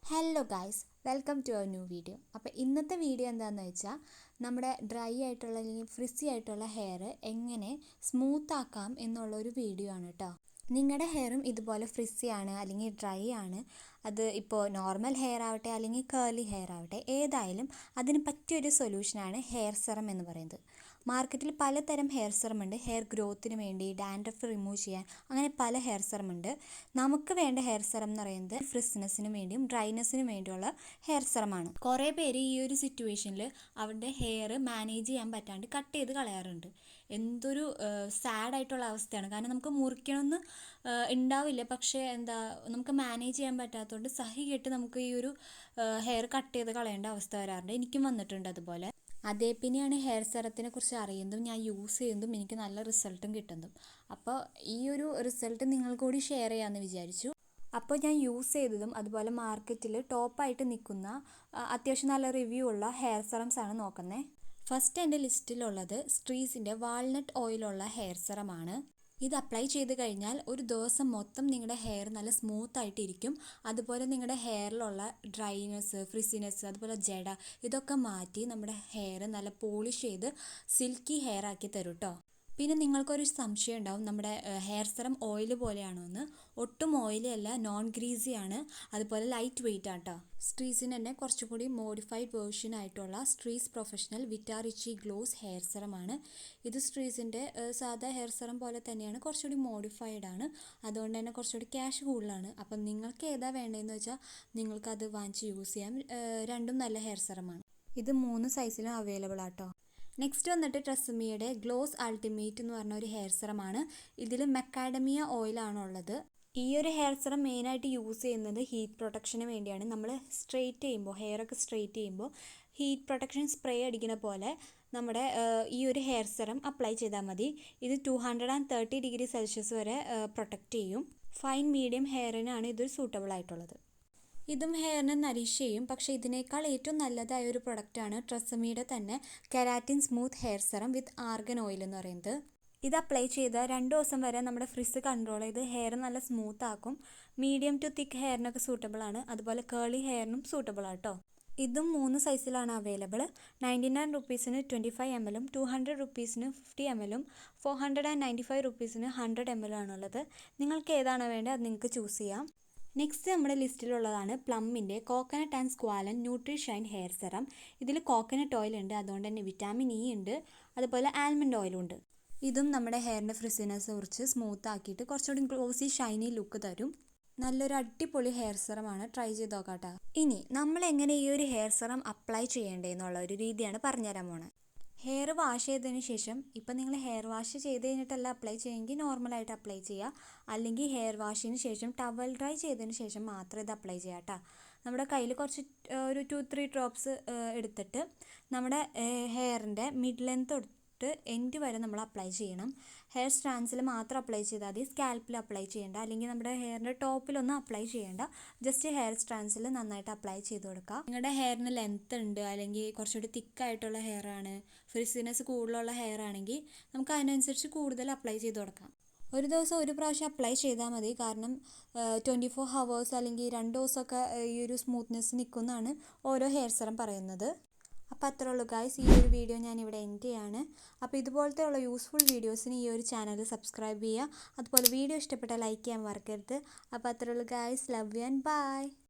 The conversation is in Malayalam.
Hello guys, welcome to our new video. അപ്പോൾ ഇന്നത്തെ വീഡിയോ എന്താണെന്ന് വെച്ചാൽ നമ്മുടെ ഡ്രൈ ആയിട്ടുള്ള അല്ലെങ്കിൽ ഫ്രിസി ആയിട്ടുള്ള ഹെയർ എങ്ങനെ സ്മൂത്ത് ആക്കാം എന്നുള്ളൊരു വീഡിയോ ആണ് കേട്ടോ. നിങ്ങളുടെ ഹെയറും ഇതുപോലെ ഫ്രിസി ആണ് അല്ലെങ്കിൽ ഡ്രൈ ആണ്, അത് ഇപ്പോൾ നോർമൽ ഹെയർ ആവട്ടെ അല്ലെങ്കിൽ കേർലി ഹെയർ ആവട്ടെ, ഏതായാലും അതിന് പറ്റിയൊരു സൊല്യൂഷനാണ് ഹെയർ സെറം എന്ന് പറയുന്നത്. മാർക്കറ്റിൽ പലതരം ഹെയർ സെറം ഉണ്ട്. ഹെയർ ഗ്രോത്തിന് വേണ്ടി, ഡാൻഡ്രഫ് റിമൂവ് ചെയ്യാൻ, അങ്ങനെ പല ഹെയർ സെറം ഉണ്ട്. നമുക്ക് വേണ്ട ഹെയർ സെറം എന്ന് പറയുന്നത് ഫ്രിസിനെസ്സിന് വേണ്ടിയും ഡ്രൈനെസ്സിന് വേണ്ടിയുള്ള ഹെയർ സെറമാണ്. കുറേ പേര് ഈ ഒരു സിറ്റുവേഷനിൽ അവരുടെ ഹെയർ മാനേജ് ചെയ്യാൻ പറ്റാണ്ട് കട്ട് ചെയ്ത് കളയാറുണ്ട്. എന്തൊരു സാഡായിട്ടുള്ള അവസ്ഥയാണ്. കാരണം നമുക്ക് മുറിക്കണമെന്ന് ഉണ്ടാവില്ല, പക്ഷേ നമുക്ക് മാനേജ് ചെയ്യാൻ പറ്റാത്തതുകൊണ്ട് സഹികെട്ട് നമുക്ക് ഈ ഒരു ഹെയർ കട്ട് ചെയ്ത് കളയേണ്ട അവസ്ഥ വരാറുണ്ട്. എനിക്കും വന്നിട്ടുണ്ട് അതുപോലെ. അതേ പിന്നെയാണ് ഹെയർ സെറത്തിനെ കുറിച്ച് അറിയുന്നതും ഞാൻ യൂസ് ചെയ്യുന്നതും എനിക്ക് നല്ല റിസൾട്ടും കിട്ടുന്നതും. അപ്പോൾ ഈ ഒരു റിസൾട്ട് നിങ്ങൾക്ക് കൂടി ഷെയർ ചെയ്യാമെന്ന് വിചാരിച്ചു. അപ്പോൾ ഞാൻ യൂസ് ചെയ്തതും അതുപോലെ മാർക്കറ്റിൽ ടോപ്പായിട്ട് നിൽക്കുന്ന അത്യാവശ്യം നല്ല റിവ്യൂ ഉള്ള ഹെയർ സെറംസ് ആണ് നോക്കുന്നത്. ഫസ്റ്റ് എൻ്റെ ലിസ്റ്റിലുള്ളത് സ്ട്രീസിൻ്റെ വാൾനട്ട് ഓയിലുള്ള ഹെയർ സെറമാണ്. ഇത് അപ്ലൈ ചെയ്ത് കഴിഞ്ഞാൽ ഒരു ദിവസം മൊത്തം നിങ്ങളുടെ ഹെയർ നല്ല സ്മൂത്ത് ആയിട്ടിരിക്കും. അതുപോലെ നിങ്ങളുടെ ഹെയറിലുള്ള ഡ്രൈനെസ്, ഫ്രിസിനെസ്, അതുപോലെ ജട, ഇതൊക്കെ മാറ്റി നമ്മുടെ ഹെയർ നല്ല പോളിഷ് ചെയ്ത് സിൽക്കി ഹെയർ ആക്കി തരും കേട്ടോ. പിന്നെ നിങ്ങൾക്കൊരു സംശയം ഉണ്ടാവും, നമ്മുടെ ഹെയർ സെറം ഓയിൽ പോലെയാണോ എന്ന്. ഒട്ടും ഓയിലി അല്ല, നോൺ ഗ്രീസി ആണ്, അതുപോലെ ലൈറ്റ് വെയിറ്റ് ആട്ടോ. സ്ട്രീസിന് തന്നെ കുറച്ചുകൂടി മോഡിഫൈഡ് വേർഷൻ ആയിട്ടുള്ള സ്ട്രീസ് പ്രൊഫഷണൽ വിറ്റാറിച്ചി ഗ്ലോസ് ഹെയർ സെറമാണ്. ഇത് സ്ട്രീസിൻ്റെ സാധാ ഹെയർ സെറം പോലെ തന്നെയാണ്, കുറച്ചുകൂടി മോഡിഫൈഡ് ആണ്. അതുകൊണ്ട് തന്നെ കുറച്ചുകൂടി ക്യാഷ് കൂടുതലാണ്. അപ്പം നിങ്ങൾക്ക് ഏതാ വേണ്ടതെന്ന് വെച്ചാൽ നിങ്ങൾക്കത് വാങ്ങിച്ച് യൂസ് ചെയ്യാം. രണ്ടും നല്ല ഹെയർ സെറമാണ്. ഇത് 3 സൈസിലും അവൈലബിൾ ആട്ടോ. നെക്സ്റ്റ് വന്നിട്ട് ട്രെസ്സമിയുടെ ഗ്ലോസ് അൾട്ടിമേറ്റ് എന്ന് പറഞ്ഞ ഒരു ഹെയർ സെറമാണ്. ഇതിൽ മെക്കാഡമിയ ഓയിലാണുള്ളത്. ഈ ഒരു ഹെയർ സെറം മെയിനായിട്ട് യൂസ് ചെയ്യുന്നത് ഹീറ്റ് പ്രൊട്ടക്ഷന് വേണ്ടിയാണ്. നമ്മൾ സ്ട്രെയിറ്റ് ചെയ്യുമ്പോൾ, ഹെയറൊക്കെ സ്ട്രെയിറ്റ് ചെയ്യുമ്പോൾ ഹീറ്റ് പ്രൊട്ടക്ഷൻ സ്പ്രേ അടിക്കുന്ന പോലെ നമ്മുടെ ഈ ഒരു ഹെയർ സെറം അപ്ലൈ ചെയ്താൽ മതി. ഇത് 230°C വരെ പ്രൊട്ടക്റ്റ് ചെയ്യും. ഫൈൻ മീഡിയം ഹെയറിനാണ് ഇത് സൂട്ടബിൾ ആയിട്ടുള്ളത്. ഇതും ഹെയറിനെ നരിഷ് ചെയ്യും. പക്ഷേ ഇതിനേക്കാൾ ഏറ്റവും നല്ലതായ ഒരു പ്രൊഡക്റ്റാണ് ട്രെസ്സമിയുടെ തന്നെ കെരാറ്റിൻ സ്മൂത്ത് ഹെയർ സെറം വിത്ത് ആർഗൻ ഓയിൽ എന്ന് പറയുന്നത്. ഇത് അപ്ലൈ ചെയ്താൽ 2 ദിവസം വരെ നമ്മുടെ ഫ്രിസ് കൺട്രോൾ ചെയ്ത് ഹെയർ നല്ല സ്മൂത്ത് ആക്കും. മീഡിയം ടു തിക്ക് ഹെയറിനൊക്കെ സൂട്ടബിൾ ആണ്, അതുപോലെ കേർലി ഹെയറിനും സൂട്ടബിൾ ആട്ടോ. ഇതും 3 സൈസിലാണ് അവൈലബിൾ. 99 റുപ്പീസിന് 25 ml, 200 റുപ്പീസിന് 50 ml, 495 റുപ്പീസിന് 100 ml ആണുള്ളത്. നിങ്ങൾക്ക് ഏതാണോ വേണ്ടത് അത് നിങ്ങൾക്ക് ചൂസ് ചെയ്യാം. നെക്സ്റ്റ് നമ്മുടെ ലിസ്റ്റിലുള്ളതാണ് പ്ലമ്മിൻ്റെ coconut and squalane nutri shine hair serum. ഇതിൽ കോക്കനട്ട് ഓയിൽ ഉണ്ട്, അതുകൊണ്ട് തന്നെ വിറ്റാമിൻ ഇ ഉണ്ട്, അതുപോലെ ആൽമണ്ട് ഓയിലും ഉണ്ട്. ഇതും നമ്മുടെ ഹെയറിൻ്റെ ഫ്രിസിനെസ് കുറച്ച് സ്മൂത്ത് ആക്കിയിട്ട് കുറച്ചുകൂടി ഗ്ലോസി ഷൈനി ലുക്ക് തരും. നല്ലൊരു അടിപൊളി ഹെയർ സെറമാണ്, ട്രൈ ചെയ്ത് നോക്കാട്ടോ. ഇനി നമ്മൾ എങ്ങനെ ഈ ഒരു ഹെയർ സെറം അപ്ലൈ ചെയ്യേണ്ടതെന്നുള്ള ഒരു രീതിയാണ് പറഞ്ഞുതരാൻ പോണത്. ഹെയർ വാഷ് ചെയ്തതിന് ശേഷം, ഇപ്പം നിങ്ങൾ ഹെയർ വാഷ് ചെയ്ത് കഴിഞ്ഞിട്ടല്ല അപ്ലൈ ചെയ്യുമെങ്കിൽ നോർമലായിട്ട് അപ്ലൈ ചെയ്യുക. അല്ലെങ്കിൽ ഹെയർ വാഷിന് ശേഷം ടവൽ ഡ്രൈ ചെയ്തതിന് ശേഷം മാത്രം ഇത് അപ്ലൈ ചെയ്യുക കേട്ടോ. നമ്മുടെ കയ്യിൽ കുറച്ച് ഒരു 2-3 ഡ്രോപ്സ് എടുത്തിട്ട് നമ്മുടെ ഹെയറിൻ്റെ മിഡ് ലെങ്ത് തൊട്ട് എൻഡ് വരെ നമ്മൾ അപ്ലൈ ചെയ്യണം. ഹെയർ സ്ട്രാൻഡ്സിൽ മാത്രം അപ്ലൈ ചെയ്താൽ മതി, സ്കാൽപ്പിൽ അപ്ലൈ ചെയ്യേണ്ട, അല്ലെങ്കിൽ നമ്മുടെ ഹെയറിൻ്റെ ടോപ്പിലൊന്നും അപ്ലൈ ചെയ്യേണ്ട. ജസ്റ്റ് ഹെയർ സ്ട്രാൻഡ്സിൽ നന്നായിട്ട് അപ്ലൈ ചെയ്ത് കൊടുക്കുക. നിങ്ങളുടെ ഹെയറിന് ലെങ്ത് ഉണ്ട്, അല്ലെങ്കിൽ കുറച്ചുകൂടി തിക്കായിട്ടുള്ള ഹെയർ ആണ്, ഫ്രിസിനെസ് കൂടുതലുള്ള ഹെയർ ആണെങ്കിൽ നമുക്ക് അതിനനുസരിച്ച് കൂടുതൽ അപ്ലൈ ചെയ്ത് കൊടുക്കാം. ഒരു ദിവസം ഒരു പ്രാവശ്യം അപ്ലൈ ചെയ്താൽ മതി. കാരണം 24 hours അല്ലെങ്കിൽ 2 ദിവസമൊക്കെ ഈ ഒരു സ്മൂത്ത്നെസ് നിൽക്കുമെന്നാണ് ഓരോ ഹെയർ സെറം പറയുന്നത്. അപ്പോൾ അത്രേ ഉള്ളൂ ഗൈസ്, ഈ ഒരു വീഡിയോ ഞാനിവിടെ എൻഡ് ചെയ്യാണ്. അപ്പോൾ ഇതുപോലത്തെ ഉള്ള യൂസ്ഫുൾ വീഡിയോസിന് ഈ ഒരു ചാനൽ സബ്സ്ക്രൈബ് ചെയ്യുക. അതുപോലെ വീഡിയോ ഇഷ്ടപ്പെട്ടാൽ ലൈക്ക് ചെയ്യാൻ മറക്കരുത്. അപ്പോൾ അത്രേ ഉള്ളൂ guys, love you and by.